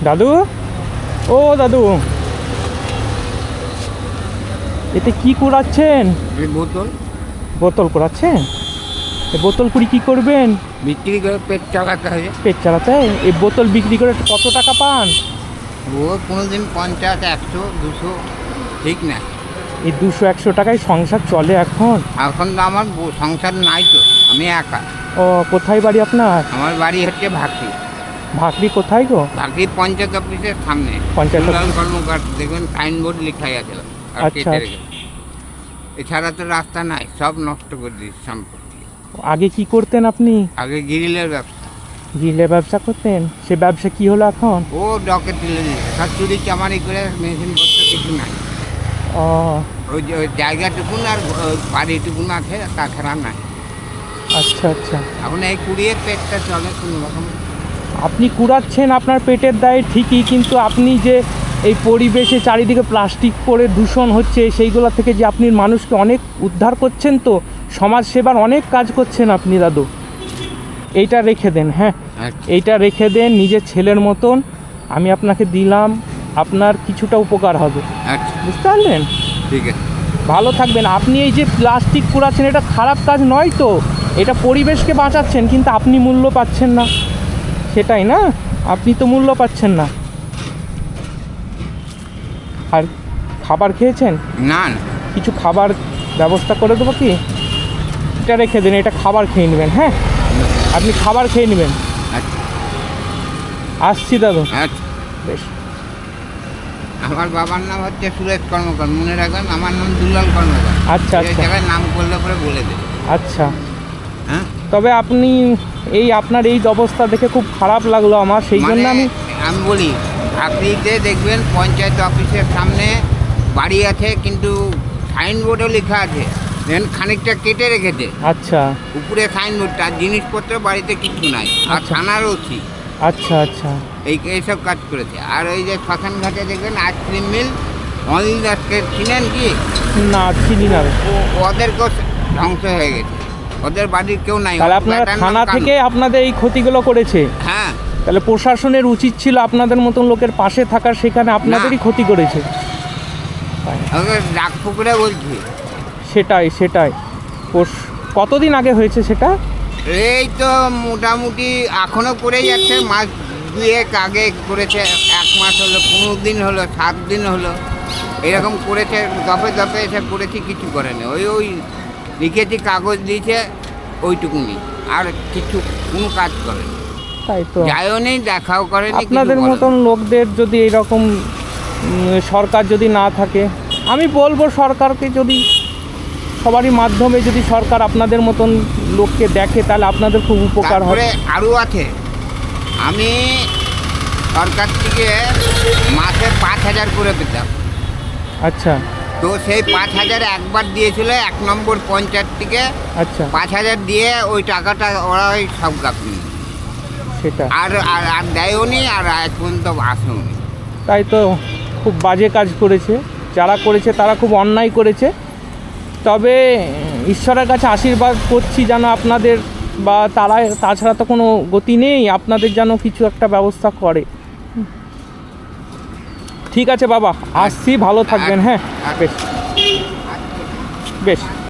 দাদু, ও দাদু, এতে কি কুড়াচ্ছেন? বোতল বোতল কুড়াচ্ছেন? বোতল কুড়ি কি করবেন? বিক্রি করে পেট চালাতে হবে। পেট চালাতে? এই বোতল বিক্রি করে কত টাকা পান? ও কোনোদিন 50, 100, 200 ঠিক না। এই 200-100 টাকায় সংসার চলে এখন? এখন তো আমার সংসার নাই, তো আমি একা। ও, কোথায় বাড়ি আপনার? আমার বাড়ি হচ্ছে ভাকরি। ভাকরি কোথায় গো? ভাকরি পঞ্চায়েত অফিসের সামনে। পঞ্চায়েত দুলাল কর্মকার দেখবেন সাইনবোর্ড লেখাই আছে। আর আচ্ছা। কেটে রেখেছে। এছাড়া তো রাস্তা নাই, সব নষ্ট করে দিয়েছে সম্পত্তি। আগে কি করতেন আপনি? আগে গ্রিলের ব্যবসা। গ্রিলের ব্যবসা করতেন? সে ব্যবসা কি হলো এখন? ও ডকে তুলে দিয়েছে, সব চুরি চামারি করে, মেশিন পত্র কিছু নাই। ও ওই যে ওই জায়গাটুকুন আর বাড়িটুকুন আছে, তাছাড়া নাই। আচ্ছা আচ্ছা। এখন এই কুড়িয়ে পেটটা চলে কোনো রকম। আপনি কুড়াচ্ছেন আপনার পেটের দায়ে ঠিকই, কিন্তু আপনি যে এই পরিবেশে চারিদিকে প্লাস্টিক পরে দূষণ হচ্ছে, সেইগুলো থেকে যে আপনি মানুষকে অনেক উদ্ধার করছেন, তো সমাজ সেবার অনেক কাজ করছেন আপনি দাদু। এইটা রেখে দেন, হ্যাঁ এইটা রেখে দেন নিজের ছেলের মতন। আমি আপনাকে দিলাম, আপনার কিছুটা উপকার হবে। আচ্ছা, বুঝতে পারলেন? ঠিক আছে। ভালো থাকবেন। আপনি এই যে প্লাস্টিক কুড়াচ্ছেন, এটা খারাপ কাজ নয় তো, এটা পরিবেশকে বাঁচাচ্ছেন, কিন্তু আপনি মূল্য পাচ্ছেন না। সেটাই না, আপনি তো মূল্য পাচ্ছেন না। আর খাবার খেয়েছেন? না না, কিছু খাবার ব্যবস্থা করে দেবো কি? এটা রেখে দিন, এটা খাবার খেয়ে নেবেন। হ্যাঁ, আপনি খাবার খেয়ে নেবেন। আচ্ছা আসছি দাদু। আচ্ছা। বেশ। আমার বাবার নাম হচ্ছে সুরেশ কর্মকার, মনে রাখবেন। আমার নাম দুলাল কর্মকার। আচ্ছা এই আচ্ছা জায়গায় নাম করলে পরে বলে দেবে। আচ্ছা। হ্যাঁ, তবে আপনি আপনার এই অবস্থা দেখে খুব খারাপ লাগলো আমার, সেই জন্য মানে আমি বলি, চাকরিতে দেখবেন পঞ্চায়েত অফিসের সামনে বাড়ি আছে, কিন্তু সাইনবোর্ডও লেখা আছে, দেন খানিকটা কেটে রেখেছে। আচ্ছা উপরে সাইনবোর্ড, তার জিনিসপত্র বাড়িতে কিছু নাই। আর আচ্ছা। থানার ওসি আচ্ছা আচ্ছা এইসব কাজ করেছে। আর ওই যে শ্মশান ঘাটে দেখবেন আইসক্রিম মিল, অনিল দাসকে চিনেন কি? না, চিনি না। ওদেরকেও ধ্বংস হয়ে গেছে, ওদের বাড়ির কেউ নাই। তাহলে আপনারা থানা থেকে আপনাদের এই ক্ষতিগুলো করেছে? হ্যাঁ। তাহলে প্রশাসনের উচিত ছিল আপনাদের মতন লোকের পাশে থাকার, সেখানে আপনাদেরই ক্ষতি করেছে। ডাক পুকুরে বলছি। সেটাই সেটাই। কতদিন আগে হয়েছে সেটা? এই তো মোটামুটি এখনও করেই যাচ্ছে, মাস 2 আগে করেছে, 1 মাস হলো, 15 দিন হলো, 7 দিন হলো, এরকম করেছে। দফে দফে এসে করেছি, কিছু করেনি। ওই লিখেছি, কাগজ দিয়েছে, ওইটুকুনি, আর কিছু কোনো কাজ করেনি। তাই তো, যাইও নেই, দেখাও করেনি। আপনাদের মতন লোকদের যদি এইরকম সরকার যদি না থাকে, আমি বলবো সরকারকে, যদি সবারই মাধ্যমে যদি সরকার আপনাদের মতন লোককে দেখে, তাহলে আপনাদের খুব উপকার হবে। আরও আছে, আমি সরকার থেকে মাসে 5,000 করে পেতাম। আচ্ছা। তো সেই 5,000 একবার দিয়েছিল 1 নম্বর পঞ্চায়েত থেকে। আচ্ছা। 5,000 দিয়ে ওই টাকাটা ওরা ওই সব গাপনি, সেটা আর আর দেয়ও নি, আর আজ পর্যন্ত আসেও নি। তাই তো, খুব বাজে কাজ করেছে যারা করেছে, তারা খুব অন্যায় করেছে। তবে ঈশ্বরের কাছে আশীর্বাদ করছি যেন আপনাদের, বা তাছাড়া তো কোনো গতি নেই, আপনাদের যেন কিছু একটা ব্যবস্থা করে। ঠিক আছে বাবা, আসছি, ভালো থাকবেন। হ্যাঁ, বেশ বেশ।